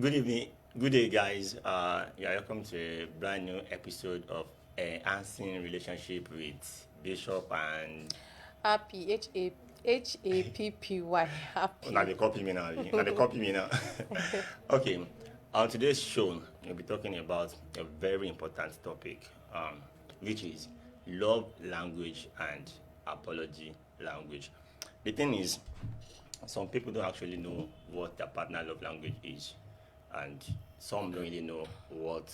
Good evening, good day, guys. You're welcome to a brand new episode of Enhancing Relationship with Bishop and. Happy, Happy. Now Happy. they copy me now. Now they copy me now. Okay, on today's show, we'll be talking about a very important topic, which is love language and apology language. The thing is, some people don't actually know what their partner love language is, and some don't really know what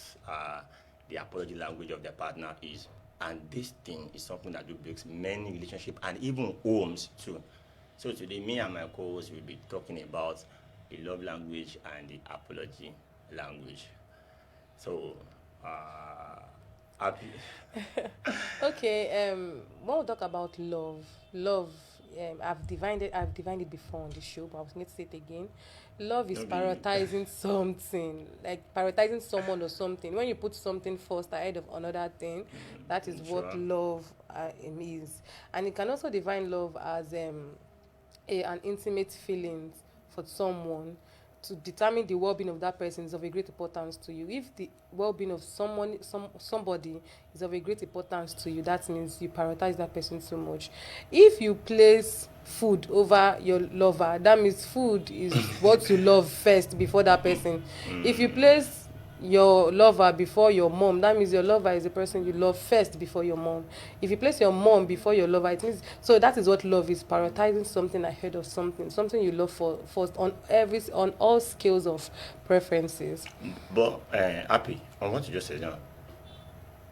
the apology language of their partner is. And this thing is something that do breaks many relationships and even homes too. So today, me and my co-host will be talking about the love language and the apology language. So, happy. Okay, when we talk about love, I've defined it before on the show, but I was going to say it again. Love is No be. prioritizing something, like prioritizing someone or something. When you put something first ahead of another thing, that is what Sure. love is. And you can also define love as an intimate feelings for someone. To determine the well-being of that person is of a great importance to you. If the well-being of somebody is of a great importance to you, that means you prioritize that person so much. If you place food over your lover, that means food is what you love first before that person. If you place your lover before your mom, that means your lover is the person you love first before your mom. If you place your mom before your lover, it means, so that is what love is: prioritizing something ahead of something you love for first on all scales of preferences. But happy on what you just said now.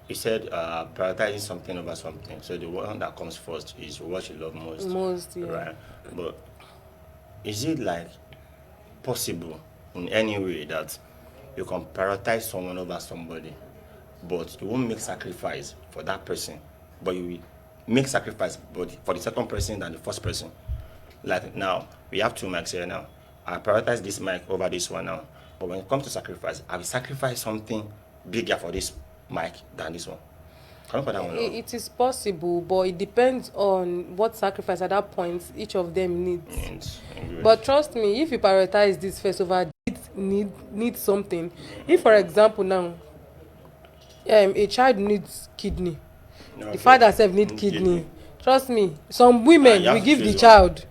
You said prioritizing something over something. So the one that comes first is what you love most, Most, yeah. right? But is it like possible in any way that you can prioritize someone over somebody, but you won't make sacrifice for that person, but you will make sacrifice but for the second person than the first person? Like now, we have two mics here now. I prioritize this mic over this one now. But when it comes to sacrifice, I will sacrifice something bigger for this mic than this one. Can you put that one on? It is possible, but it depends on what sacrifice at that point each of them needs. And But trust me, if you prioritize this first over need something. If, for example, now a child needs kidney, the father self need kidney. Trust me, some women you have will to give the choose one. child,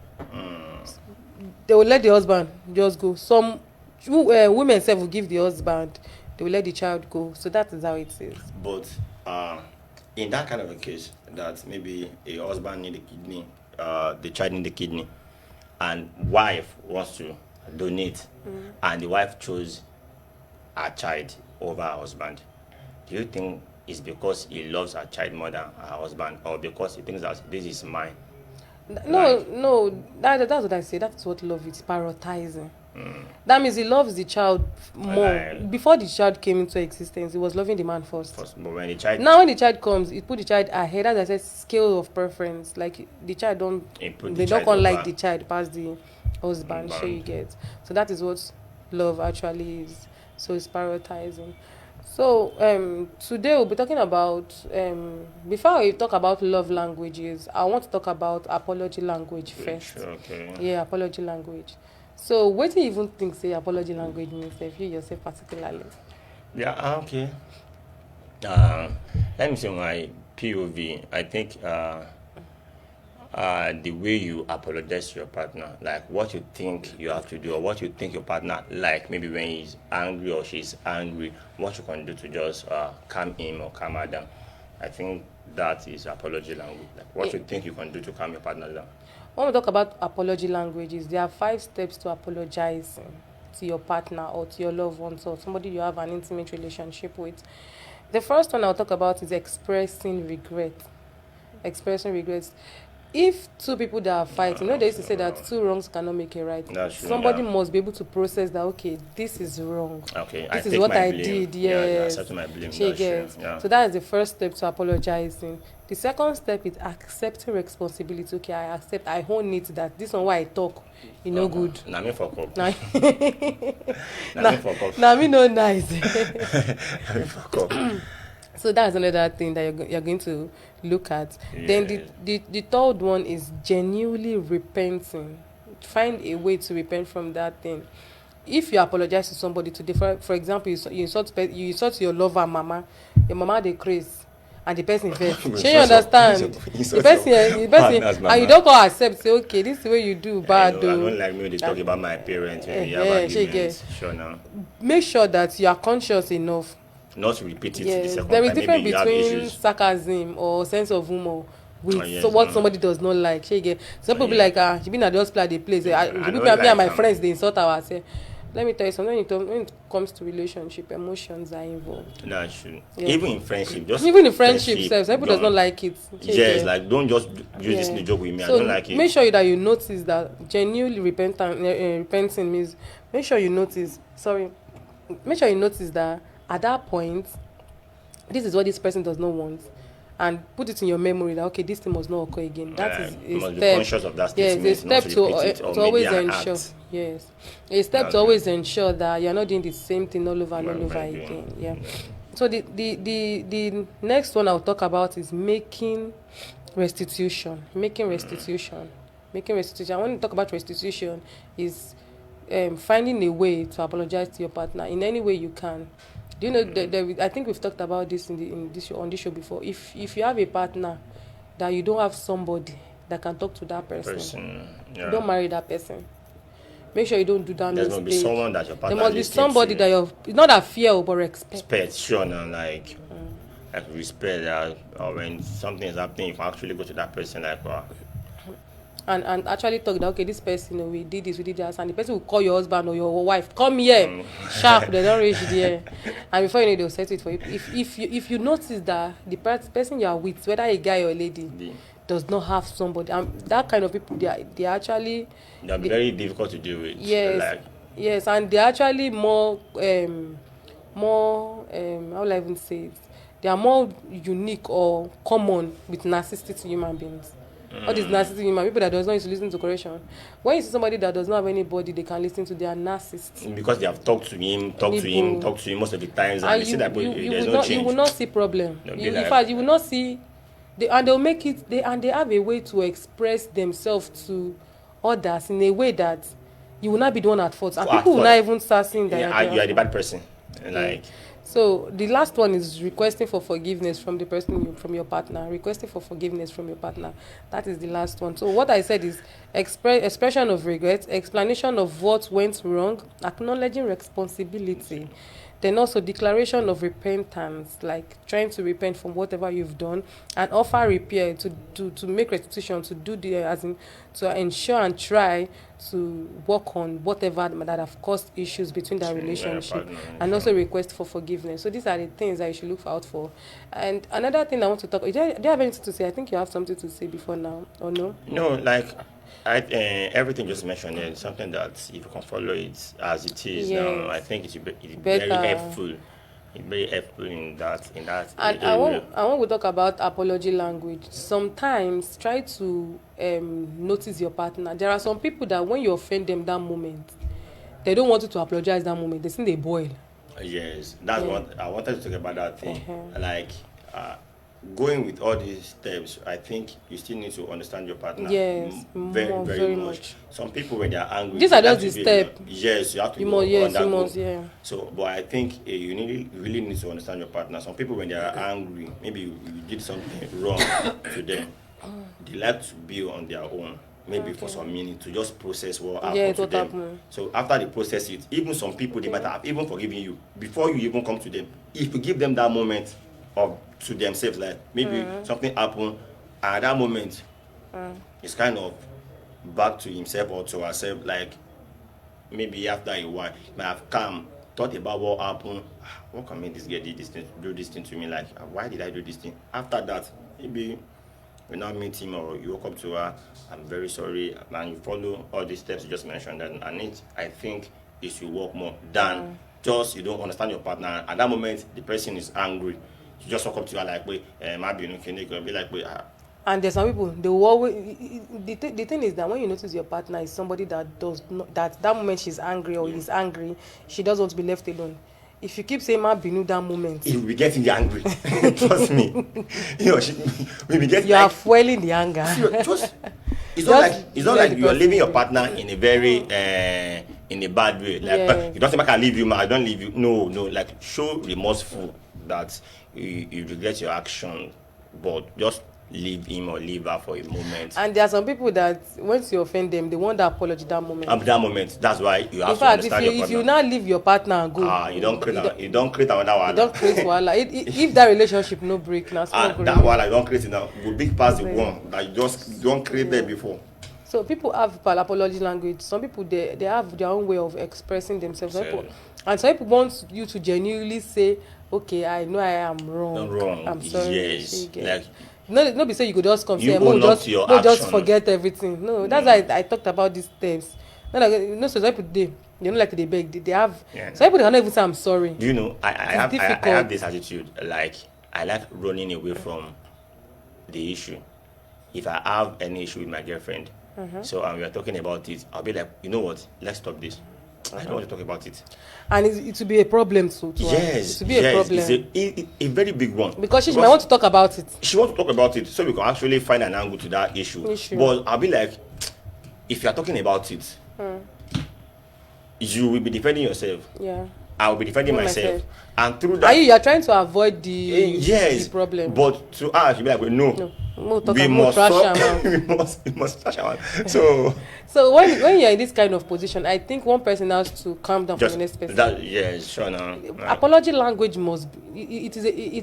they will let the husband just go. Some women self will give the husband, they will let the child go. So that is how it is. But in that kind of a case, that maybe a husband need a kidney, the child need a kidney, and wife wants to donate, and the wife chose her child over her husband. Do you think it's because he loves her child more than her husband, or because he thinks that this is mine? No, Like, no, that's what I say. That's what love is: prioritizing. That means he loves the child more. like Before the child came into existence, he was loving the man first. first, but when the child Now when the child comes, he put the child ahead. As I said, scale of preference. Like the child don't, he put the they don't child come like over the child past the husband. Sure, you get. So that is what love actually is. So it's prioritizing. So today we'll be talking about before we talk about love languages, I want to talk about apology language first. okay. Yeah, apology language. So what do you even think say apology language means, if you yourself particularly? Yeah, okay. Uh, Let me say my POV. I think the way you apologize to your partner, like what you think you have to do, or what you think your partner like, maybe when he's angry or she's angry, what you can do to just calm him or calm her down. I think that is apology language. Like what you think you can do to calm your partner down. When we talk about apology languages, there are 5 steps to apologizing to your partner or to your loved ones or somebody you have an intimate relationship with. The first one I'll talk about is expressing regret. Expressing regrets. If two people that are fighting, they used to say that two wrongs cannot make a right. That's true. Somebody Yeah. must be able to process that, okay, this is wrong. Okay, I This is take what my I blame. did, Yeah, I yes. accept my blame. She That's true. gets. Yeah. So that is the first step to apologizing. The second step is accepting responsibility. Okay, I accept, I own it that this one why I talk, good. Now me fuck up. Now, Now me fuck up. now me no nice. Now me fuck up. So that's another thing that you're going to look at. Then the third one is genuinely repenting. Find a way to repent from that thing. if you apologize to somebody today, for example, you insult your lover mama, your mama dey craze, and the person first shey you understand, the person and you don come accept say okay, this is the way you do bad I don't like me when they talk about my parents when we have arguments. Sure now. Make sure that you are conscious enough not to repeat it the second there time. is difference between sarcasm or sense of humor with what somebody does not like. Shey you get some people be like she be na just play the place. Me and my friends dey insult ourselves. Let me tell you something, when it comes to relationship, emotions are involved. That's true. Yeah. Even in friendship, even in friendship, some people does not like it. Yes, like don't just use this to joke with me. So I don't like it. Make sure that you notice that genuinely repenting means make sure you notice that at that point, this is what this person does not want. And put it in your memory that okay, this thing must not occur again. That is a step. Be conscious of that statement. Yes, a step to always ensure. Act. Yes, a step to always ensure that you're not doing the same thing all over and all over again. Yeah. So the next one I'll talk about is making restitution. Making restitution. When you talk about restitution, is finding a way to apologize to your partner in any way you can. Do you know I think we've talked about this on this show before. If you have a partner that you don't have somebody that can talk to that person. Don't marry that person. Make sure you don't do that mistake. There must be someone that your partner. There must be somebody that you're not that fear but respect. Sure, no, like respect that when something is happening, you can actually go to that person like and actually talk that okay, this person, we did this, we did that, and the person will call your husband or your wife, come here, sharp, they don't reach there, and before you know, they'll set it for you. If you notice that the person you are with, whether a guy or a lady, does not have somebody, that kind of people, they actually they're very difficult to deal with. Yes, and they're actually more how will I even say it? They are more unique or common with narcissistic human beings. All these narcissistic human people that does not used to listen to correction. When you see somebody that does not have anybody they can listen to, they are narcissists. Because they have talked to him most of the times, and they see that there's no change. You will not see problem. In fact, you will not see. They'll make it. They have a way to express themselves to others in a way that you will not be the one at fault, and people will not even start seeing that you are the bad person. So the last one is requesting for forgiveness from the person, from your partner. Requesting for forgiveness from your partner. That is the last one. So what I said is expression of regret, explanation of what went wrong, acknowledging responsibility, then also declaration of repentance, like trying to repent from whatever you've done, and offer repair to make restitution, to do to ensure and try to work on whatever that have caused issues between that relationship, and also request for forgiveness. So these are the things that you should look out for. And another thing I want to talk, do you have anything to say? I think you have something to say before now, or no? No, everything just mentioned is something that if you can follow it as it is now, I think it's very helpful. It's very helpful in that. And I want to talk about apology language. Sometimes try to notice your partner. There are some people that when you offend them that moment, they don't want you to apologize that moment. They think they boil. Yes, that's what I wanted to talk about. That thing, going with all these steps, I think you still need to understand your partner. Yes, very much. Some people, when they are angry, these are just the steps. Yes, you have to you must. So, but I think you really need to understand your partner. Some people, when they are angry, maybe you did something wrong to them, they like to be on their own. Maybe for some minute to just process what happened to them. So after they process it, even some people, they might have even forgiven you before you even come to them. If you give them that moment to themselves, like maybe something happened, and at that moment, it's kind of back to himself or to herself. Like maybe after a while, he might have come, thought about what happened. What can make this girl do this thing to me? Like, why did I do this thing? After that, maybe you now meet him or you walk up to her, I'm very sorry, and you follow all these steps you just mentioned. And I think it should work more than just you don't understand your partner. At that moment, the person is angry. You just walk up to her like, wait, be like, wait. And there's some people, they will always. The thing is that when you notice your partner is somebody that does not, that moment she's angry or he's angry, she doesn't want to be left alone. If you keep saying "Ma binu" that moment, he will be getting angry. Trust me. We be getting. You are fueling the anger. It's not like you are leaving your partner in a very in a bad way. Like, Yes. you don't say, I can leave you, man, I don't leave you. No, no, like, show remorseful that you regret your action, but just leave him or leave her for a moment. And there are some people that once you offend them, they want that apology that moment. At that moment, that's why you have In to fact, understand your if partner. you now leave your partner and go, You don't create another one. you don't create wahala. If that relationship no break, now That one I don't create it now. Go big past the one that you just don't create there before. So people have apology language. Some people they have their own way of expressing themselves. Some people, and some people want you to genuinely say, okay, I know I am wrong. I'm wrong. I'm sorry. Yes. Like, no be say you could just come you say, own up to your just actions. forget everything. No, that's why I talked about these steps. No, like, you know, so some people they don't like they beg. They have some people they cannot even say I'm sorry. Do you know? I have this attitude. Like, I like running away from the issue. If I have any issue with my girlfriend, so we are talking about it, I'll be like, you know what? Let's stop this. I don't want to talk about it. And it will be a problem to yes, it will be a problem. It's a very big one. Because she might want to talk about it. She wants to talk about it, so we can actually find an angle to that issue. But I'll be like, if you are talking about it, you will be defending yourself. Yeah. I will be defending myself. And through that, you are trying to avoid the problem. But to us, you'll be like, well, no. We must trash our So when you're in this kind of position, I think one person has to calm down for the next person. Yes, sure. Now, apology language must be, it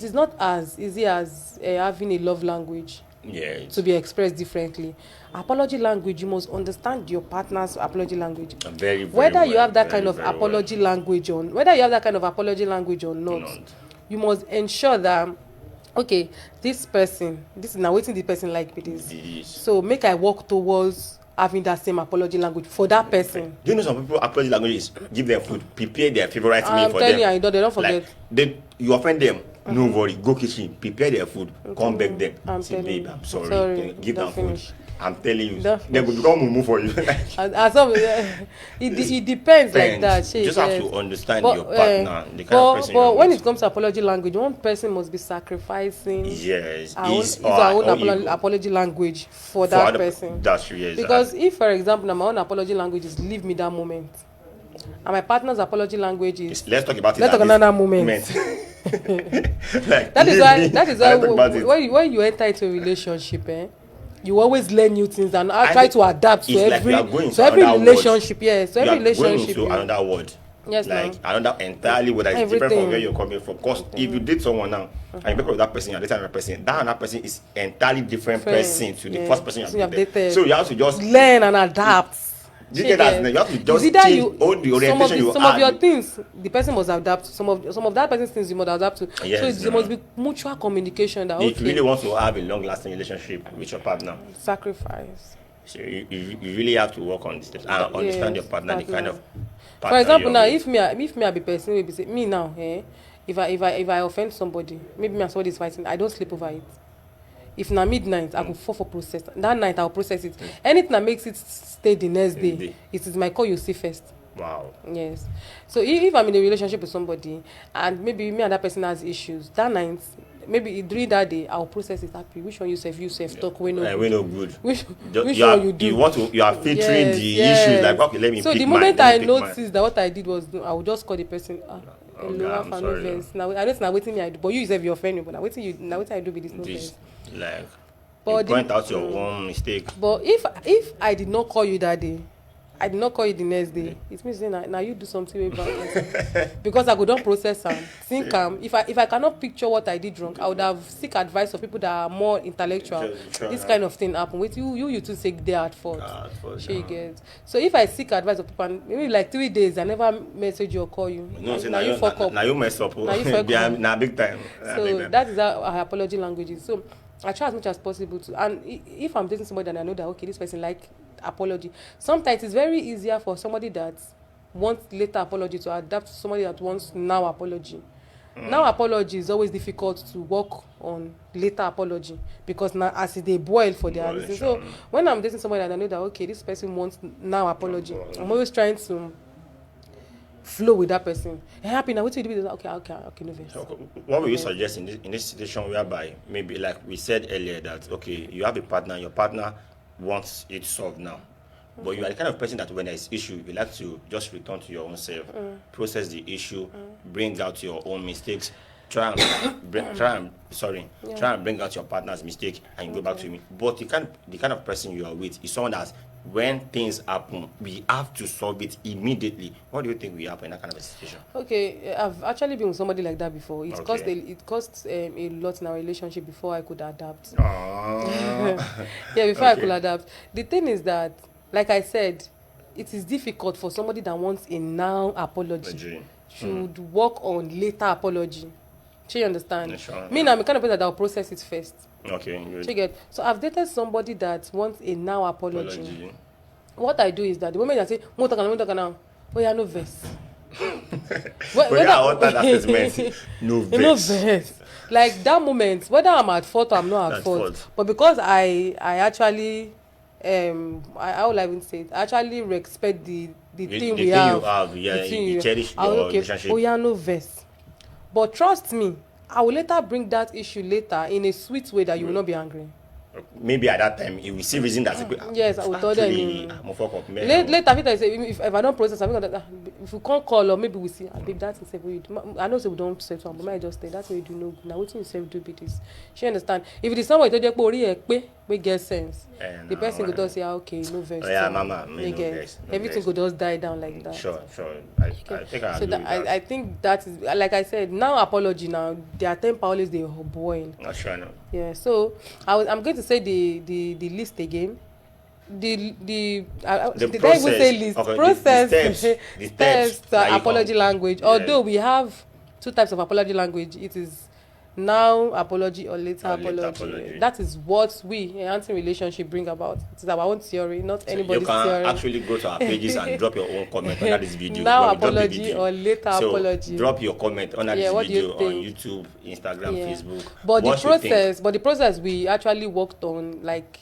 is not as easy as having a love language. Yes. To be expressed differently. Apology language, you must understand your partner's apology language. Very whether you have that very, kind of apology language whether you have that kind of apology language or not. You must ensure that, okay, this is now waiting the person like it is. So make I work towards having that same apology language for that person. Do you know some people apology language is give them food, prepare their favorite meal for them. I'm telling you, they don't forget. Like, you offend them, no worry, go kitchen, prepare their food, come back them. Say, babe, I'm sorry. Give them food. I'm telling you, they will become mumu for you. It depends like that. You just have to understand your partner, the kind of person. But when it comes to apology language, one person must be sacrificing his own apology language for that person. That's true, yes. Because if, for example, my own apology language is leave me that moment, and my partner's apology language is let's talk about it. Let's talk another moment. Like, that is why when you enter into a relationship, you always learn new things and try to adapt to every relationship. Yes, so every relationship. Going to another word. Yes, like another entirely word that is different from where you're coming from. Because if you date someone now and you break up with that person, you're dating another person, that another person is entirely different person to the first person you have dated. So you have to just learn and adapt. You have to just change all the orientation you have. Some of your things, the person must adapt. Some of that person's things you must adapt to. Yes, so there must be mutual communication. That if you really want to have a long-lasting relationship with your partner, sacrifice. So you really have to work on this and understand your partner, the kind of partner. For example, now if me I be person will be say me now, if I offend somebody, maybe me and somebody is fighting, I don't sleep over it. If na midnight, I go fall for process. That night, I'll process it. Anything that makes it stay the next day, it is my call you see first. Wow. Yes. So if I'm in a relationship with somebody, and maybe me and that person has issues, that night, maybe during that day, I'll process it happy. Which one you talk we no good. Which one you do? You are filtering the issues like, okay, let me. So the moment I noticed that what I did was, I would just call the person. Hello, I'm sorry. Now I don't know waiting me I do, but you yourself you offend me. But now waiting I do with this no face. Like, you point out your own mistake. But if I did not call you that day, I did not call you the next day, it means now you do something way back. Because I could not process am, think if I cannot picture what I did wrong, I would have seek advice of people that are more intellectual. This kind of thing happen. Wait, you two take there at fault. She gets. So if I seek advice of people, and maybe like 3 days, I never message you or call you. No, now you fuck up. Now you mess up. Now big time. So that is our apology languages. So I try as much as possible to, and if I'm dating somebody and I know that okay, this person like apology, sometimes it's very easier for somebody that wants later apology to adapt to somebody that wants now apology. Now apology is always difficult to work on later apology because now as they boil for their reason. So when I'm dating somebody and I know that okay, this person wants now apology, I'm always trying to flow with that person. Happy now, what do you do with that? Okay, no verse. What would you suggest in this situation whereby maybe like we said earlier that okay, you have a partner, your partner wants it solved now, But you are the kind of person that when there's issue, you like to just return to your own self, process the issue, bring out your own mistakes, try and try and bring out your partner's mistake, and you go back to me. But the kind of person you are with is someone that when things happen, we have to solve it immediately. What do you think will happen in that kind of a situation? Okay, I've actually been with somebody like that before. It Okay. cost a lot in our relationship before I could adapt. Aww. Yeah, before I Okay. could adapt. The thing is that, like I said, it is difficult for somebody that wants a now apology Nigeria. should work on later apology. Do you understand? Yeah, sure, Me, yeah. now, I'm the kind of person that will process it first. Okay, Do you good. get? So I've dated somebody that wants a now apology. Apology. What I do is that the moment I say, "Mo talk now," oh yeah, no verse. But yeah, I want that assessment. No No vex. verse. Like that moment, whether I'm at fault or I'm not at That's fault, fault. but because I actually how will I even say it? I actually respect the thing we You have. have, yeah, the thing you cherish I'll, your okay, relationship. oh yeah, no verse. But trust me, I will later bring that issue later in a sweet way that you will not be angry. Maybe at that time you will see reason that Yes, I will tell them. actually I'm a fuck up man. Later, I say if I don't process, I'm gonna if we can't call or maybe we see, babe, that's the same way you do. I know say we don't say to am, but may I just say that's what you do no good. Now wetin you self do be this. She understand. If it is someone to just ori e pe we get sense, the person go just say okay, no verse. Oh, yeah, mama, me no get vex, no everything vex. go just die down like that. Sure. I think I So agree that, with that. I think that is like I said. Now apology now their temper always they boil. Not sure no. Yeah, so I'm going to say the list again. The did I even process. say list? Okay, the Process. the steps that the you apology can- language. Yeah. Although we have two types of apology language, it is now apology or later Or later apology. apology. That is what we enhancing relationship bring about. It is our own theory, not So you anybody's can theory. actually go to our pages and drop your own comment under this video. Now when we drop the apology video. or later So apology. drop your comment under Yeah, this what do you video on think? YouTube, Instagram, Yeah. Facebook. But What you think? the process we actually worked on, like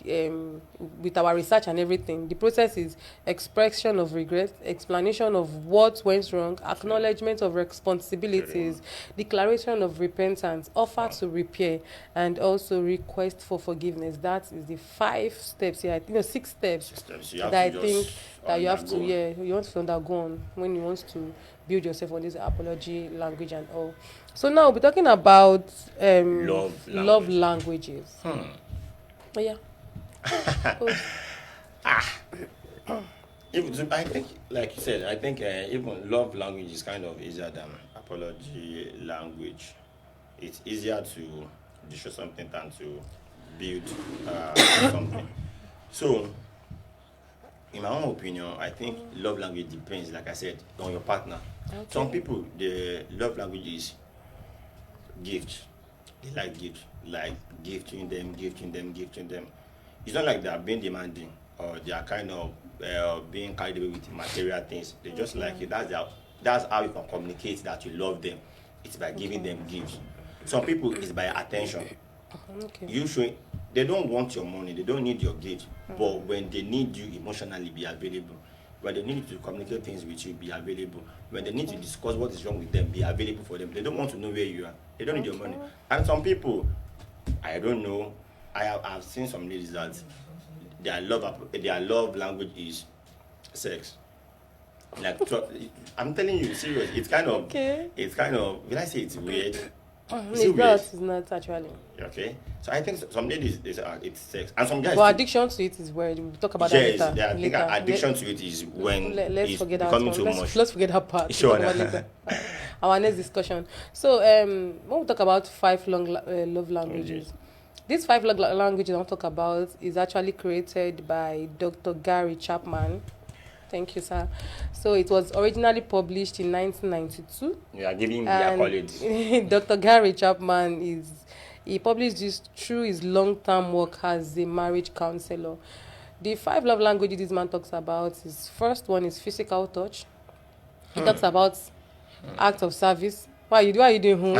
with our research and everything. The process is expression of regret, explanation of what went wrong, acknowledgement of responsibilities, declaration of repentance, offer to repair, and also request for forgiveness. That is the 5 steps. Yeah, I think 6 steps Systems. You have that I to think just that you have to undergo. you want to undergo on when you want to build yourself on this apology language and all. So now we'll be talking about love languages. Oh yeah. Even, I think, like you said, I think even love language is kind of easier than apology language. It's easier to show something than to build something. So, in my own opinion, I think love language depends, like I said, on your partner. Okay. Some people, the love language is gift. They like gift, like gifting them. It's not like they are being demanding or they are kind of being carried away with material things. They just like it. That's how you can communicate that you love them. It's by giving them gifts. Some people it's by attention. Okay. You should. They don't want your money. They don't need your gift. But when they need you emotionally, be available. When they need to communicate things with you, be available. When they need to discuss what is wrong with them, be available for them. They don't want to know where you are. They don't need your money. And some people, I don't know. I've seen some ladies that their love language is sex. Like I'm telling you, serious. It's kind of. Okay. It's kind of. Will I say it's weird? Is It's it weird? not. It's not actually. Okay, so I think some ladies they say it's sex, and some guys. But too. addiction to it is where we'll talk about Yes, that later. I think addiction to it is when Let's it's forget that becoming one. too Let's, much. let's forget that part. Sure. We'll talk about later. Our next discussion. So when we talk about 5 love languages, these 5 languages I want to talk about is actually created by Dr. Gary Chapman. Thank you, sir. So it was originally published in 1992. You are giving me accolades. And Dr. Gary Chapman he published this through his long-term work as a marriage counselor. The 5 love languages this man talks about is first one is physical touch. He talks about act of service. Why are you doing?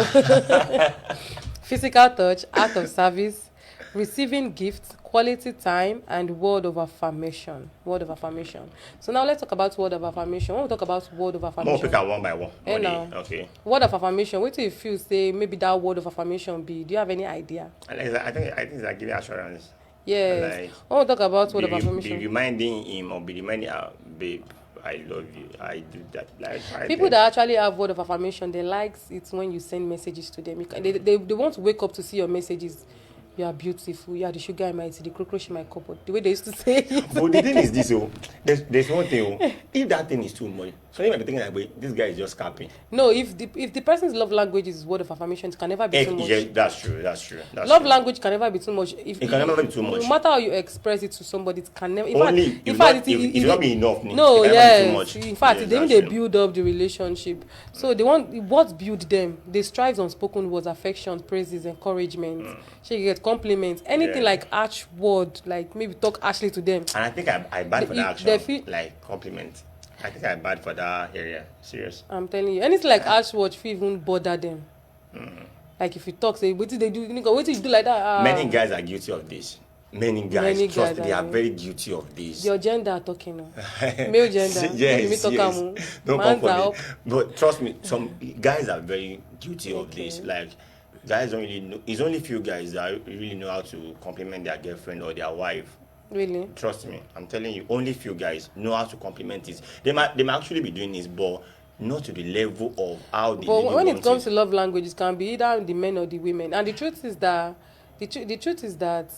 Physical touch, act of service, receiving gifts, quality time, and word of affirmation. Word of affirmation. So now let's talk about word of affirmation. When we talk about word of More affirmation, pick out one by one. Hey, One now. day. Okay. word of affirmation. What do you feel? Say maybe that word of affirmation be? Do you have any idea? I think it's like giving assurance. Yes. Like, I want to talk about word of be affirmation. reminding him or be reminding her, babe, I love you. I do that. Like, People that actually have word of affirmation, they like it when you send messages to them. They want to wake up to see your messages. You are beautiful. You are the sugar in my tea, the cockroach in my cupboard. The way they used to say it. But the thing is this, there's one thing, if that thing is too much, so you might be thinking like, wait, this guy is just capping. No, if the person's love language is word of affirmation, it can never be too much. Yeah, that's true. Love language can never be too much. It can never be too much. No matter how you express it to somebody, it can never. Only if not be enough. No, it can never be too much. yes. In fact, Yes, they that's they true. build up the relationship. So they want what build them. They strive on spoken words, affection, praises, encouragement. She get compliments, anything Yeah. like harsh word, like maybe talk harshly to them. And I think I bad for They- that they action, feel- like compliment. I think I bad for that area. Serious. I'm telling you, anything like harsh word, feel even bother them. Like if you talk, say, what did they do? What did you do like that? Ah. Many guys are guilty of this. Many guys, Many trust guys me, they are are very guilty of this. Your gender talking now. Male gender. Yes, Don't yes. Don't Don't Mans come are for up. me. But trust me, some guys are very guilty of Okay. this. Like, guys don't really know. It's only few guys that really know how to compliment their girlfriend or their wife. Really? Trust me, I'm telling you, only few guys know how to compliment it. They might actually be doing this, but not to the level of how they. But when it comes to love languages, it can be either the men or the women. And the truth is that the truth is that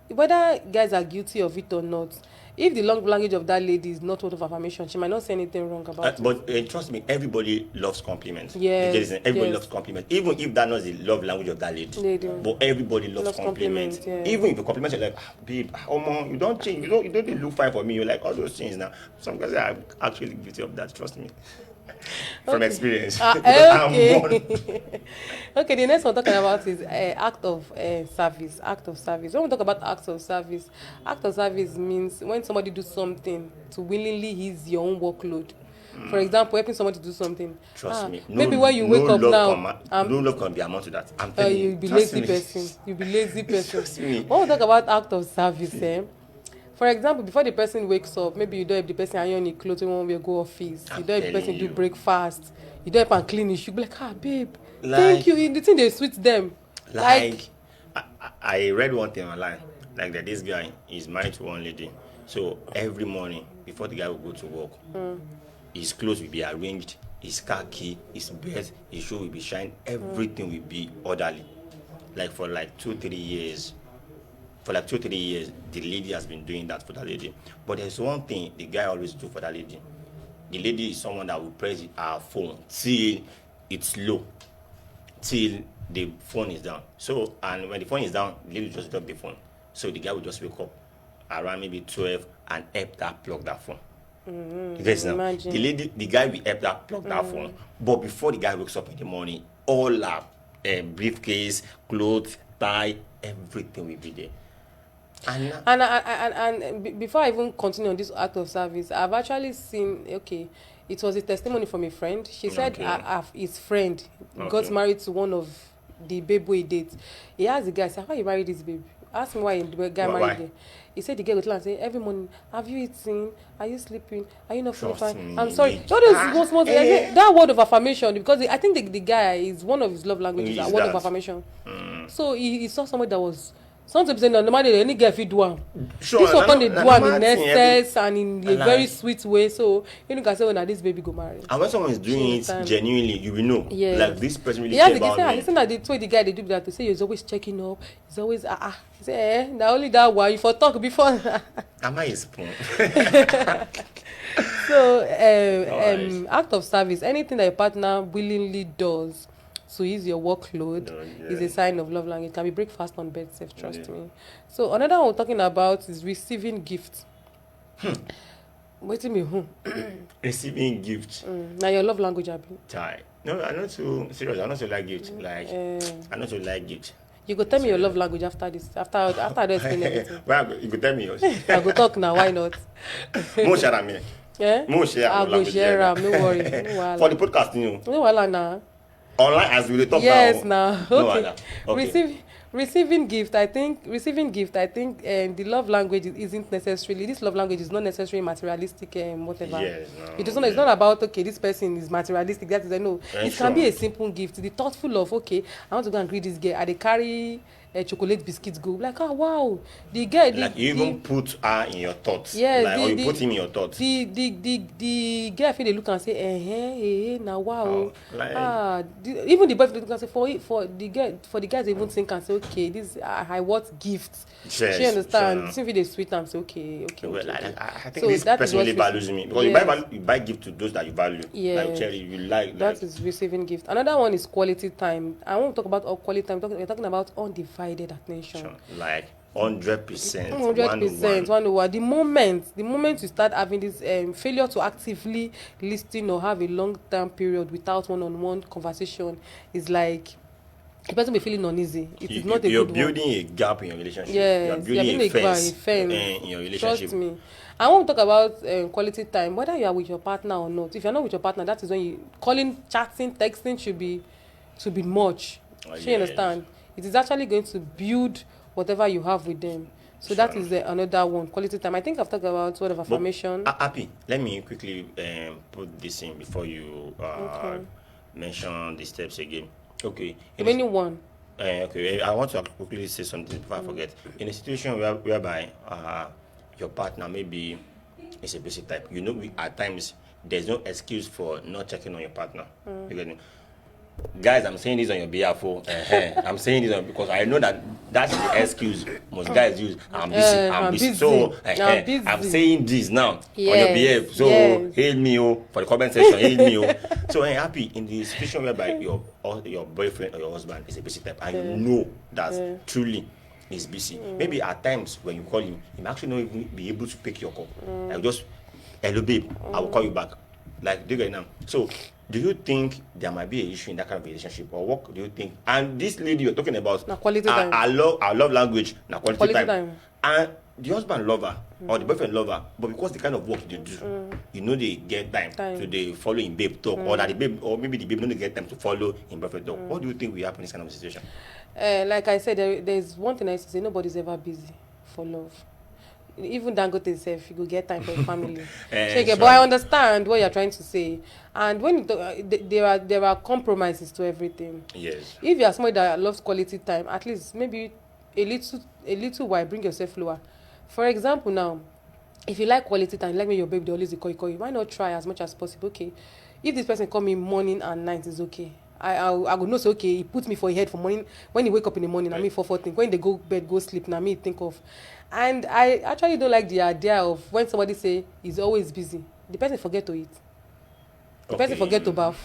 whether guys are guilty of it or not, if the love language of that lady is not word of affirmation, she might not say anything wrong about it. But trust me, everybody loves compliments. Yes, You get it? Everybody yes. loves compliments, even if that not the love language of that lady. But everybody loves compliments. compliments, yeah. Even if you compliment, you're like, babe, mom, you don't change, you don't look fine for me. You're like all those things now. Some guys are actually guilty of that. Trust me, from experience. Because I'm one. Okay. Okay, the next one talking about is act of service. Act of service. When we talk about act of service means when somebody do something to willingly ease your own workload. For example, helping somebody to do something. Trust me. Maybe when you wake up now, no love can be amount to that. I'm telling you. you'll be Trust lazy me. person. You'll be lazy person. Trust me. When we talk about act of service, for example, before the person wakes up, maybe you don't help the person iron your clothes when one will go office. You don't help the person do breakfast. You don't help and clean it. You be like, babe, thank you. The thing they sweet them. Like I read one thing online, like that this guy is married to one lady. So every morning before the guy will go to work, his clothes will be arranged, his car key, his bed, his shoe will be shined, everything will be orderly. Like for like 2-3 years. For like 2-3 years, the lady has been doing that for that lady. But there's one thing the guy always do for that lady. The lady is someone that will press her phone till it's low, till the phone is down. So, and when the phone is down, the lady will just drop the phone. So the guy will just wake up around maybe 12 and help that plug that phone. You guys know, imagine. the guy will help that plug that phone. But before the guy wakes up in the morning, all our briefcase, clothes, tie, everything will be there. And before I even continue on this act of service, I've actually seen, it was a testimony from a friend. She said his friend got married to one of the babe he dates. He asked the guy, said, how you married this babe? Ask me why the guy married her. He said the girl would tell and say, every morning, have you eaten? Are you sleeping? Are you not feeling fine? I'm sorry. That word of affirmation, because I think the guy is one of his love languages, a word of affirmation. So he saw somebody that was. Some people say, no, normally any girl fit do am. Sure, this one they do am in excess and in a very like, sweet way. So you can say, oh, now this baby go marry. And when someone is doing it genuinely, you will know. Yes. Like this person really cares about me. Listen, that the way the guy they do that, they say he's always checking up. He's always He say, now only that one you for talk before. Am I a spoon? So act of service, anything that your partner willingly does to ease your workload is a sign of love language. It can be breakfast on bed safe, trust me. So another one we're talking about is receiving gifts. Waiting me who? Receiving gifts. Now your love language abi. Tie. No, I'm not too serious. I'm not so like gifts. Like I'm not so like gifts. You go tell me your love language after this. After I don't explain everything. Well, you could tell me yours. I go talk now. Why not? More share me. Yeah. More share. I go share am. No worry. No For the podcast, you know. No wahala now. Online as we talk yes, now. No, okay. Receiving gift. I think the love language isn't necessarily. This love language is not necessarily materialistic and whatever. Yes, no. It's not about this person is materialistic. That is, I know. It can be a simple gift. The thoughtful of I want to go and greet this girl. I they carry chocolate biscuits go. Like, oh wow, the girl, Like you even put her in your thoughts. Yes, Like, or you put him in your thoughts. the girl feel they look and say, now wow. Oh, like- Even the boyfriend look and say for the guys even think and say, okay, this I want gifts. Yes, She understand. sure. Simply they sweet and say, okay. Well, okay. I think So this that is person what really we- values me because Yes. you buy gift to those that you value. Yes. Like Cherry, you like That is receiving gift. Another one is quality time. I won't talk about all quality time. We're talking about undivided attention. sure. Like 100%. 100%. 101. The moment you start having this failure to actively listen or have a long-term period without one-on-one conversation is like the person will be feeling uneasy. It is not a You're good one. building a gap in your relationship. Yes, you're building a fence, fence. in your relationship. Trust me. I want to talk about quality time, whether you are with your partner or not. If you're not with your partner, that is when you calling, chatting, texting should be much. Oh, She yes. understand? It is actually going to build whatever you have with them. So that Sure. is another one, quality time. I think I've talked about word of affirmation. Happy, let me quickly put this in before you mention the steps again. Okay. Remaining one. Okay, I want to quickly say something before I forget. In a situation whereby your partner maybe is a basic type, at times there's no excuse for not checking on your partner. You get me? Guys, I'm saying this on your behalf. I'm saying this because I know that's the excuse most guys use. I'm busy. So I'm busy. I'm saying this now on your Yes, behalf. So yes. hail me for the comment section. Hail me So happy in the situation whereby your boyfriend or your husband is a busy type and you know that truly is busy. Maybe at times when you call him, he may actually not even be able to pick your call. Like just hello babe, I will call you back. Like do you get it now? So do you think there might be an issue in that kind of relationship, or what do you think? And this lady you're talking about, Na quality time. I love language, na quality Quality time. time. And the husband love her or the boyfriend love her, but because the kind of work they do, they get time to they follow in babe talk, or that the babe, or maybe the babe don't get time to follow in boyfriend talk. What do you think will happen in this kind of situation? Like I said, there's one thing I used to say: nobody's ever busy for love. Even Dangote self, you go get time for your family. But I understand what you're trying to say, and when there are compromises to everything. Yes. If you are somebody that loves quality time, at least maybe a little while, bring yourself lower. For example, now, if you like quality time, like when your baby they always call you, why not try as much as possible? Okay, if this person call me morning and night, is okay. I go know say okay, he put me for a head for morning. When he wake up in the morning, I mean for think. When they go bed, go sleep, now me think of. And I actually don't like the idea of when somebody say he's always busy. The person forget to eat. The person forget to bath.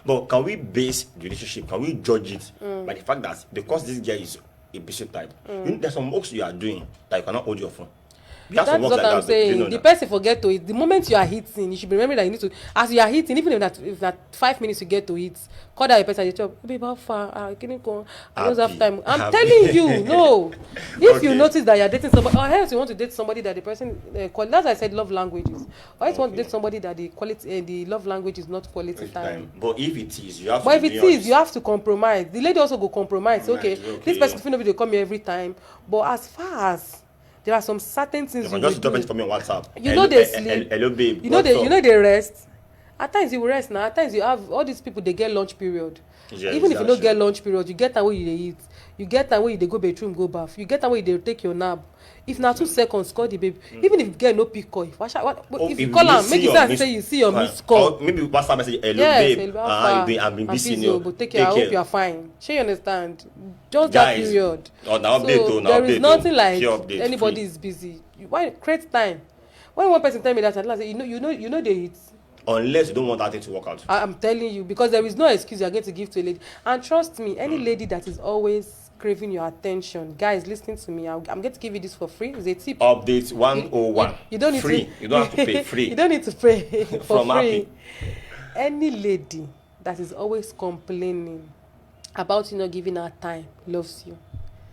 But can we base the relationship? Can we judge it by the fact that because this guy is a busy type, there's some works you are doing that you cannot hold your phone. That's what I'm saying. The person forget to eat. The moment you are hitting, you should be remembering that you need to. As you are hitting, even if that 5 minutes you get to eat, call that person. You tell, babe, how far? Can you go? I don't have time. I'm telling you, no. If you notice that you're dating somebody, or else you want to date somebody that the person, as I said, love languages. Or else you want to date somebody that the love language is not quality time. But if it is, you have to. But if it is, you have to compromise. The lady also go compromise. Okay, this person feel nobody come here every time. But as far as there are some certain things you just drop it for me on WhatsApp. You know they sleep. Hello, babe. You know they rest. At times you rest now. At times you have all these people. They get lunch period. Yes, even if you don't get lunch period, you get time where you dey eat. You get time where you dey go bedroom, go bath. You get time where you dey take your nap. If na 2 seconds, call the babe. Even if you get no pick call, if you call am, make it say you see your missed call. Maybe WhatsApp message. Hello, yes, babe. I've been busy. But take care. I hope you are fine. Sure, you understand? Just Guys, that period. There is nothing like anybody is busy. Why create time? When one person tell me that, I say, you know they eat. Unless you don't want that thing to work out. I'm telling you, because there is no excuse you're going to give to a lady. And trust me, any lady that is always craving your attention, guys, listen to me. I'm going to give you this for free. It's a tip. Update 101. You don't need free. You don't have to pay. Free. You don't need to pay for From free. Happy. Any lady that is always complaining about you not giving her time loves you.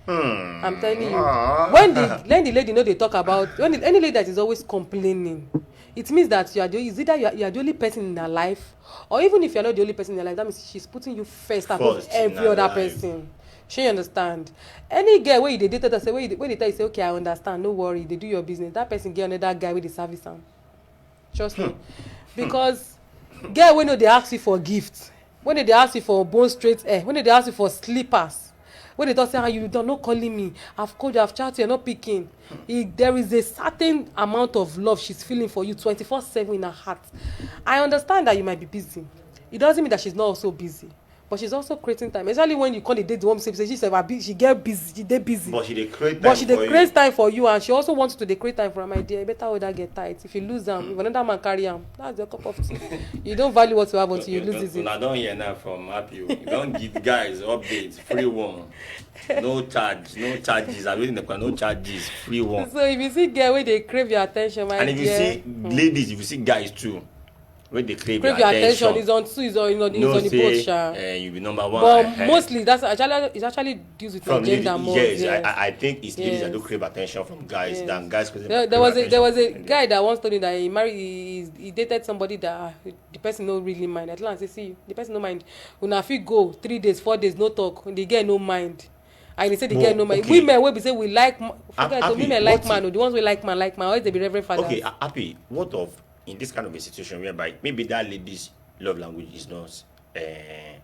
I'm telling you. When the lady know they talk about any lady that is always complaining, it means that you are the only person in her life, or even if you're not the only person in her life, that means she's putting you first above every other person. She understand. Any girl where you date her say when they tell you say okay I understand, no worry, they do your business. That person get another guy with the service am. Trust me, because girl when they ask you for gifts, when they ask you for bone straight hair, when they ask you for slippers, when they talk say, you don't not calling me, I've called you, I've chatted, you're not picking. There is a certain amount of love she's feeling for you 24/7 in her heart. I understand that you might be busy. It doesn't mean that she's not also busy. But she's also creating time, especially when you call the date the one say she said she get busy, she dey busy. But she dey create time. But she dey create time for you, and she also wants to dey create time for her. My dear, you better hold that get tight. If you lose them, if another man carry them, that's your cup of tea. You don't value what you have until you lose it. I don't hear now from Happy. You don't give guys updates, free one, no charges. I'm reading the plan, no charges, free one. So if you see girl where they crave your attention, my dear. And if you see ladies, if you see guys too. When they crave your attention is on two, is on the boat, you be number one. But mostly it actually deals with from gender more. Yes, I think it's ladies that do crave attention from guys than guys. There was a guy that once told me that he dated somebody that the person no really mind. At last, see, the person no mind. When I feel go 3 days, 4 days, no talk, they get no mind. And they say they get no mind. Okay. Women will be say we like. Women like man. The ones we like man. Always they be reverend fathers. Okay, Happy. What of in this kind of a situation whereby maybe that lady's love language is not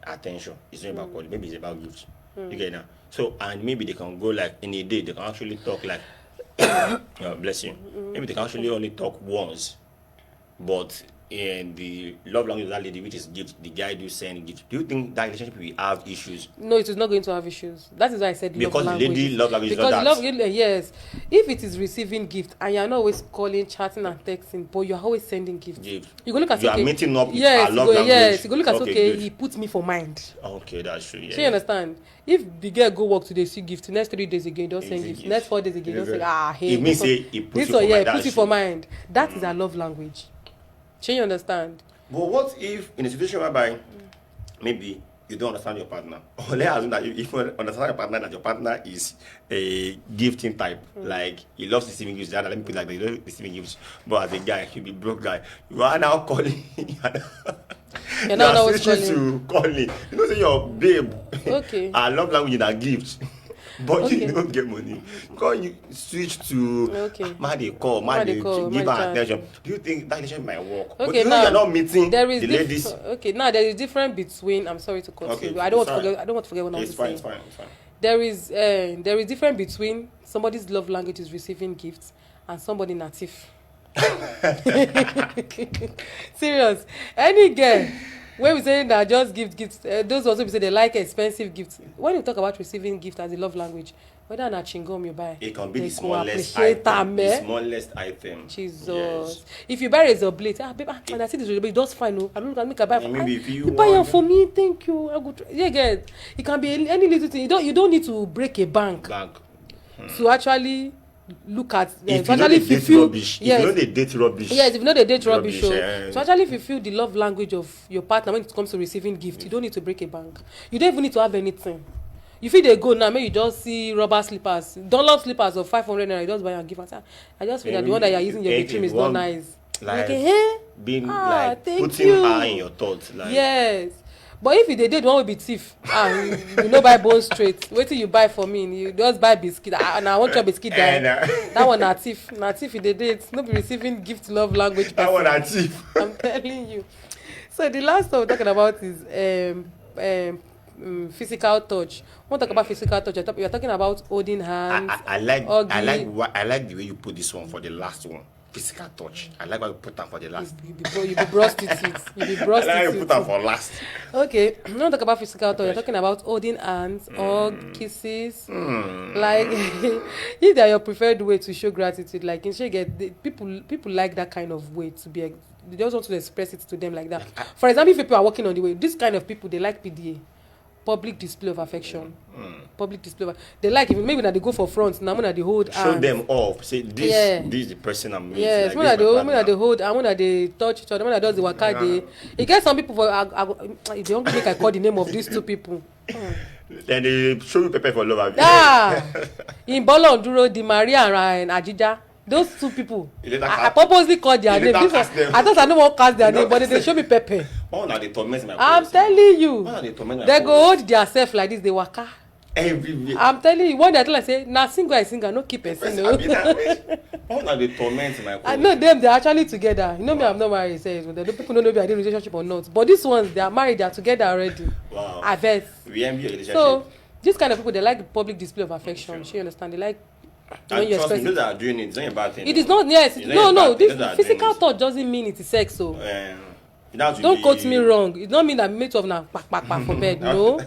attention, it's not about calling, maybe it's about gifts. You get now? So, and maybe they can go like in a day, they can actually talk like, bless you. Maybe they can actually only talk once, but in the love language of that lady, which is gift, the guy do send gift. Do you think that relationship will have issues? No, it is not going to have issues. That is why I said because love the lady love language because is not that. Yes, if it is receiving gift and you are not always calling, chatting, and texting, but you are always sending gift. You go look at you are meeting up with our love language. Yes, you go look at he put me for mind. Okay, that's true. Yeah. So you understand? If the girl go work today, see gift. Next 3 days again, don't send gift. Next 4 days again, don't say hey. It means say he puts you for mind. That is our love language. So you understand? But what if in a situation whereby maybe you don't understand your partner, or let's assume that if you understand your partner, that your partner is a gifting type, like he loves receiving gifts, let me put it like that, he loves receiving gifts, but as a guy, he'll be broke guy. You are now calling. You're now switching to calling. You know, say your babe. Okay. I love language in that gift. But you don't get money. Because you switch to they call, give her attention. Do you think that relationship might work? Okay, but now you're not meeting the ladies. Okay, now there is difference between. I'm sorry to cut you. I don't want to forget what I was saying. It's fine. There is difference between somebody's love language is receiving gifts and somebody native. Serious. Any girl. When we say that just give gifts, those also we say they like expensive gifts. When you talk about receiving gift as a love language, whether not chingom you buy, it can be the smallest item. The smallest item. Jesus. Yes. If you buy razor blade, babe, and I see this razor blade, just fine. No, I don't make a buy. Maybe if you buy it for me, thank you. I go. Get. It can be any little thing. You don't need to break a bank. To actually look at if you know the date rubbish. Yes. If you know the date rubbish. Yes, if you know the date rubbish. So actually fulfill the love language of your partner when it comes to receiving gift. You don't need to break a bank. You don't even need to have anything. You feel they go now, maybe you just see rubber slippers. Don't love slippers of 500 naira. You just buy and give her. I just feel that the one that you're using your bedroom is not nice. Like being like putting her in your thoughts. Like yes. But if you date one will be thief, you no buy bone straight. Wait till you buy for me. You just buy biscuit. And I want your biscuit there. That one na thief. Na thief you date. No be receiving gift love language. That one na thief. I'm telling you. So the last one we're talking about is physical touch. When we talk about physical touch, you're talking about holding hands. I like the way you put this one for the last one. Physical touch. I like why you put that for the last. You be prostitute. You be prostitute. I like you put that for last. Okay. When we talk about physical touch, you're talking about holding hands, hug, kisses. Like if they're your preferred way to show gratitude, like in people like that kind of way to be. They just want to express it to them like that. For example, if people are walking on the way, this kind of people they like PDA. Public display of affection. Public display they like even maybe that they go for front now when they hold hands. Show them off. Say this is the person I'm meeting. Yes, when they hold and when they touch each other, when they do the waka they you get some people for they don't make I call the name of these two people. Then they show you pepper for love. In Bolo Onduro, Di Maria and Ajija. Those two people, I purposely called their name. I thought I don't want to cast their name, but they show me pepper. I'm telling you, they go hold their self like this. They waka. I'm telling you, one day I say, "Na single I sing, I no keep a sing." I know them. They're actually together. You know me, I'm not married. Say the people don't know if they're in a relationship or not. But these ones, they are married. They're together already. Wow. I bet. We envy your relationship. So This kind of people, they like public display of affection. Sure. You understand? They like when And you trust me, express those it. that are doing it, it's not a bad thing. It is not, yes. It's not No, a no. bad thing. This Those that are doing physical it. touch doesn't mean it is sex. So That's don't quote me wrong. It don't mean that mate of na pak for bed. No.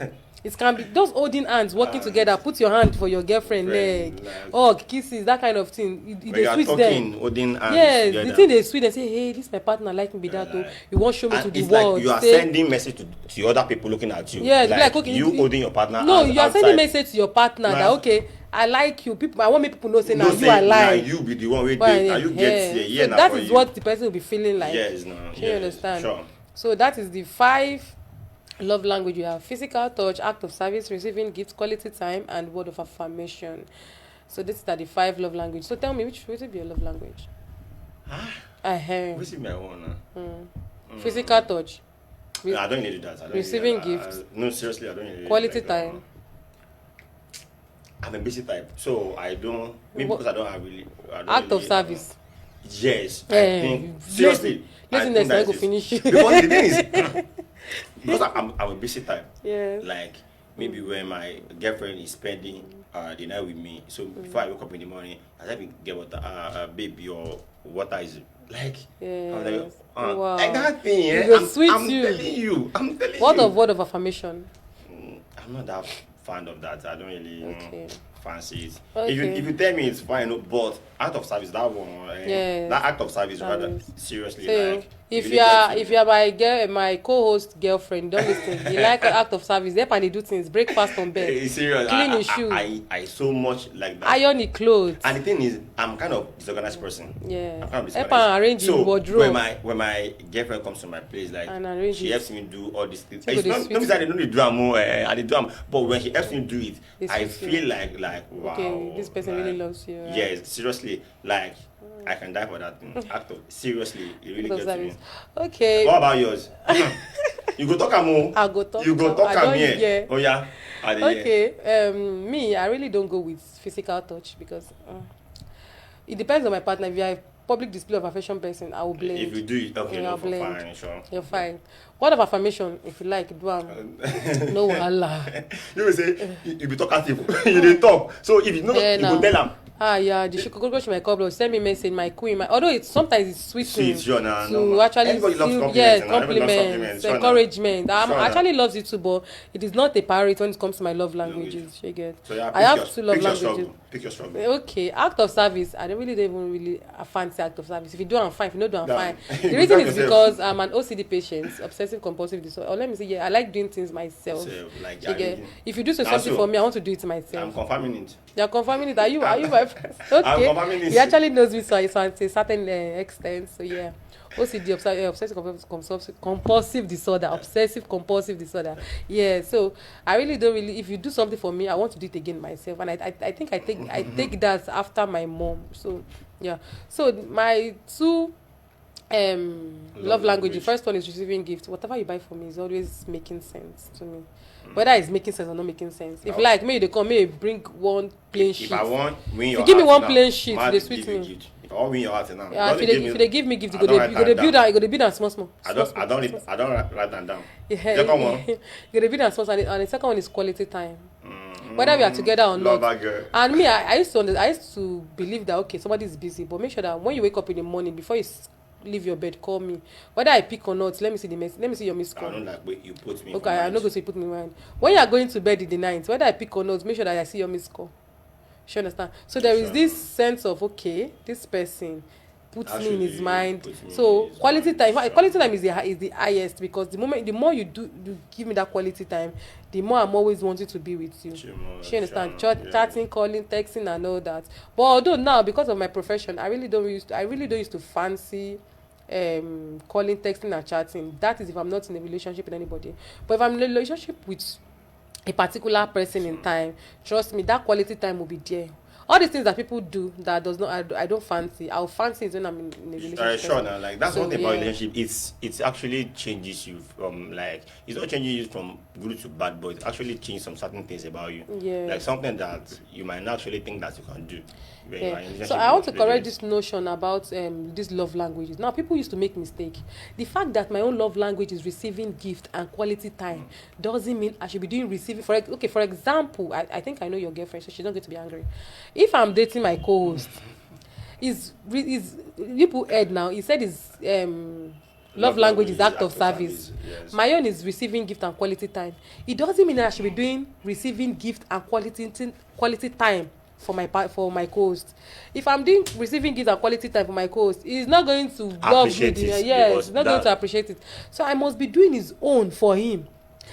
It can be those holding hands, working together. Put your hand for your girlfriend leg. Oh, kisses, that kind of thing. When They you are sweet talking, them. holding hands Yes, together. the thing they sweet. They say, hey, this my partner like me be that. Like- Oh, you want show me And to the it's world. like you are Say- sending message to other people looking at you. Yeah, like, okay, you holding your partner. No, hands you are outside. sending message to your partner that Nah. okay, I like you. People, I want me people know say No now you say, I nah, like. you be the one with Well, and you get yeah. yeah, So nah, that for is you. what the person will be feeling like. Yes, no. You Yes, understand? Sure. So that is the 5 love language. You have physical touch, act of service, receiving gifts, quality time, and word of affirmation. So these are the 5 love language. So tell me, which will be your love language? What's in my one? Physical touch, No, I don't need to do that. I don't Receiving need to do that. gifts. No, seriously, I don't need to do quality like that. time. I'm a busy type, so I don't. Maybe What- because I don't have really. I don't Act of really, service. Yes, I Eh, think seriously. Let's I think not that go is- finish. Because the thing is, because I'm a busy type. Yes. Like maybe when my girlfriend is spending the night with me, so before I wake up in the morning, I have to get water, baby, or water is like. I'm like, Yes. Wow. like that thing, It yeah. go I'm sweet telling you. I'm telling What you. of word of affirmation? I'm not that fan of that. I don't really Okay. fancy it. Okay. If you tell me it's fine, no, but act of service, that one, Yes. that act of service, rather Service. seriously, So like if really you are get to if me. you are my co-host girlfriend, don't listen. You like an act of service. They can do things, breakfast on bed, Hey, serious, clean his shoe, I so much like that. iron the clothes. And the thing is, I'm kind of disorganized person. Yeah. I'm kind of Help disorganized. her arrange So his wardrobe. when my girlfriend comes to my place, like And arrange she it. helps me do all these things. So It's go dey not sweet that they don't do drama, I dey do am, but when she helps me do it, Dey I sweet you. feel like wow. Okay, this person really like, loves you, right? Yes, seriously, like I can die for that thing. Act of seriously, it really Act of gets to me. service. Okay. What about yours? You go talk am o. I go talk. You go talk I am don't here. hear. Oh yeah. I dey hear. Okay. Me, I really don't go with physical touch because it depends on my partner. If you are a public display of affection person, I will blend. If you do it, okay, Yeah, no, for blend. fine, sure. You're fine. Word of affirmation, if you like, do no wahala. You will say you be talkative. You dey talk. So if you know, Yeah, you now. go tell am. Yeah, the cockroach my couple send me message, my queen, although it's sometimes it's sweet Sweet, sure, nah, to no, actually everybody loves feel, compliments, yes, and everybody loves compliments, sure, nah. encouragement. Sure, nah. Actually loves it too, but it is not a priority when it comes to my love languages. You get? So yeah, I have two love pick your languages. struggle. Pick your struggle. Okay, act of service. I don't even really a fancy act of service. If you do, I'm fine. If you don't do, I'm Nah. fine. You The reason tell is yourself. because I'm an OCD patient, obsessive compulsive disorder. Or let me say, yeah, I like doing things myself. So, like, You get? I- If you do Nah, something so, for me, I want to do it I'm myself. confirming it. You're confirming it. Are you my friend? Okay. confirming it. He actually knows me to a certain extent. So yeah. OCD, obsessive compulsive disorder, obsessive compulsive disorder. Yeah. So I really don't really. If you do something for me, I want to do it again myself, and I think I take that after my mom. So yeah. So my two love language. The first one is receiving gifts. Whatever you buy for me is always making sense to me. Whether it's making sense or not making sense. If Okay. like me, they come, me bring one plain sheet. If I want win your If you give me heart one now, plain sheet, mad they give sweet you me. gift. If I want win your heart now, Yeah, don't if give me- they give me gift, you I go don't dey write you go dey am build down. am, you go dey build am small small. I don't write them down. Yeah, Second one. you go dey build am small small, and the second one is quality time. Whether we are together or not. Lover girl. And me, I used to believe that okay, somebody is busy, but make sure that when you wake up in the morning, before you leave your bed, call me. Whether I pick or not, let me see the message. Let me see your missed I call. don't like wait you put me. Okay, I'm not going to put me in mind. When you are going to bed in the night, whether I pick or not, make sure that I see your missed call. You understand? So there is Sure. this sense of okay, this person puts me in his Actually, mind. puts me So in his quality mind, time, sure. quality time is the highest because the more you give me that quality time, the more I'm always wanting to be with you. She understand? Chatting, calling, texting, and all that. But although now because of my profession, I really don't used to fancy calling, texting, and chatting. That is if I'm not in a relationship with anybody. But if I'm in a relationship with a particular person in time, trust me, that quality time will be there. all these things that people do that does not I don't fancy. I'll fancy it when I'm in a relationship. Sure, now, like that's So, one thing about yeah. relationship. It's actually changes you from, like, it's not changing you from good to bad, but it actually changes some certain things about you. Yeah. Like something that you might not actually think that you can do. When you are in a Yeah. relationship So I want to with correct ladies. this notion about these love languages. Now people used to make mistake. The fact that my own love language is receiving gift and quality time doesn't mean I should be doing receiving. For example, I think I know your girlfriend, so she's not going to be angry. If I'm dating my co-host, is people heard now. He said his love language is act of service. Yes. My own is receiving gift and quality time. It doesn't mean that I should be doing receiving gift and quality time for my co-host. If I'm doing receiving gift and quality time for my co-host, he's not going to love me. Appreciate it, Yes, because he's not going to appreciate it. So I must be doing his own for him.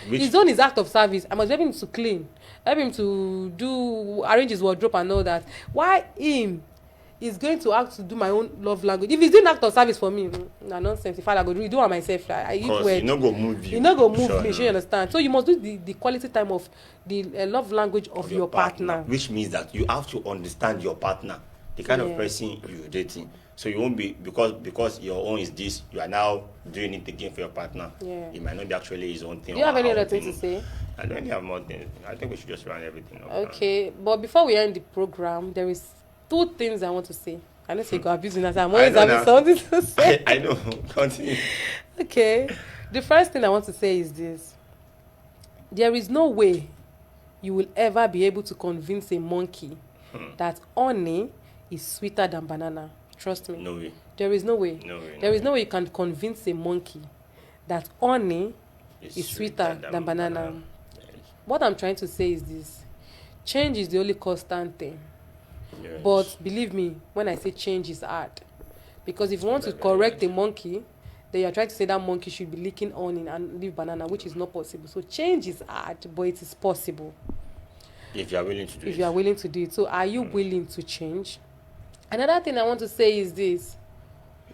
His own is act of service. I must help him to clean, help him to arrange his wardrobe and all that. Why him is going to have to do my own love language? If he's doing act of service for me, na nonsense. If I go do it myself, I eat well. You no go move you. You no go move Sure, me. no. Sure, you understand? So you must do the quality time of the love language of your partner. Which means that you have to understand your partner, the kind of Yeah. person you're dating. So you won't be, because your own is this, you are now doing it again for your partner. Yeah. It might not be actually his own thing. Do you have or any our other own thing to say? I don't have more things. I think we should just run everything up. Okay, but before we end the program, there is 2 things I want to say. I know you go abusing us. I'm always know having now. something to say. I know. Continue. Okay. The first thing I want to say is this. There is no way you will ever be able to convince a monkey that honey is sweeter than banana. Trust me. No way. There is no way. No way. There is no way you can convince a monkey that honey is sweeter than banana. Yes. What I'm trying to say is this. Change is the only constant thing. Yes. But believe me, when I say change is hard. Because if you want to correct a monkey, then you're trying to say that monkey should be licking honey and leave banana, which is not possible. So change is hard, but it is possible if you are willing to do it. if you are willing to do it. So are you willing to change? Another thing I want to say is this.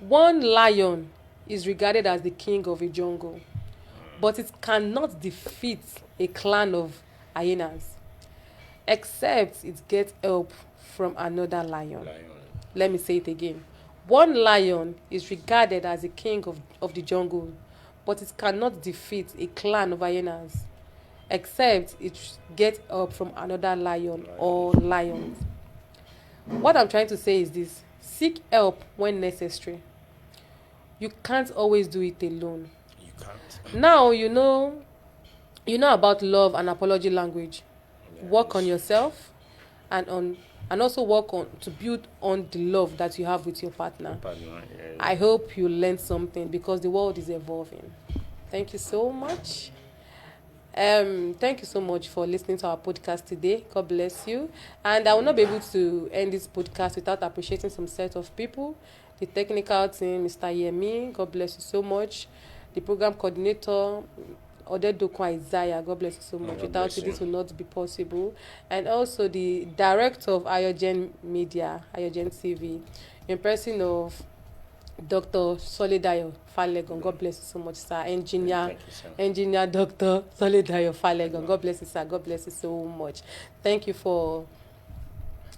One lion is regarded as the king of a jungle, but it cannot defeat a clan of hyenas, except it gets help from another lion. Let me say it again. One lion is regarded as the king of the jungle, but it cannot defeat a clan of hyenas, except it gets help from another lion or lions. What I'm trying to say is this. Seek help when necessary. You can't always do it alone. You can't. Now you know about love and apology language. Work on yourself and also work on to build on the love that you have with your partner. Yes. I hope you learned something because the world is evolving. Thank you so much. Thank you so much for listening to our podcast today. God bless you. And I will not be able to end this podcast without appreciating some set of people. The technical team, Mr. Yemi, God bless you so much. The program coordinator, Odedokwa Isaiah, God bless you so much. Without you, this will not be possible. And also the director of Ayogen Media, Ayogen TV, in person of Dr. Solidayo Falegon. God bless you so much, sir. Engineer Dr. Solidayo Falegon. God bless you, sir. God bless you so much. Thank you for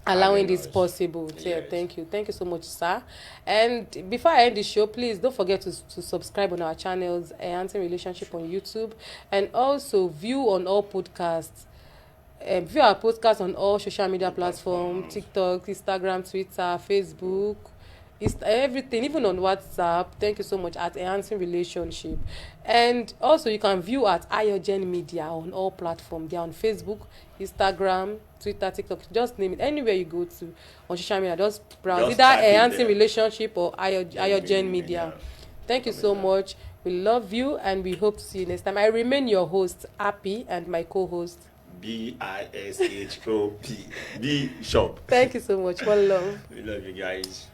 allowing this possible. Yes. Thank you so much, sir. And before I end the show, please don't forget to subscribe on our channels, Enhancing Relationship on YouTube, and also view on all podcasts. View our podcast on all social media platforms: TikTok, Instagram, Twitter, Facebook, everything, even on WhatsApp. Thank you so much at Enhancing Relationship. And also you can view at Ayogen Media on all platforms. They're on Facebook, Instagram, Twitter, TikTok, just name it. Anywhere you go to on social media, just browse Just either type it Enhancing there. Relationship or Ayogen Media. Thank you so much. We love you and we hope to see you next time. I remain your host, Happy, and my co-host, BISHOP. Bishop. Thank you so much. One love. We love you guys.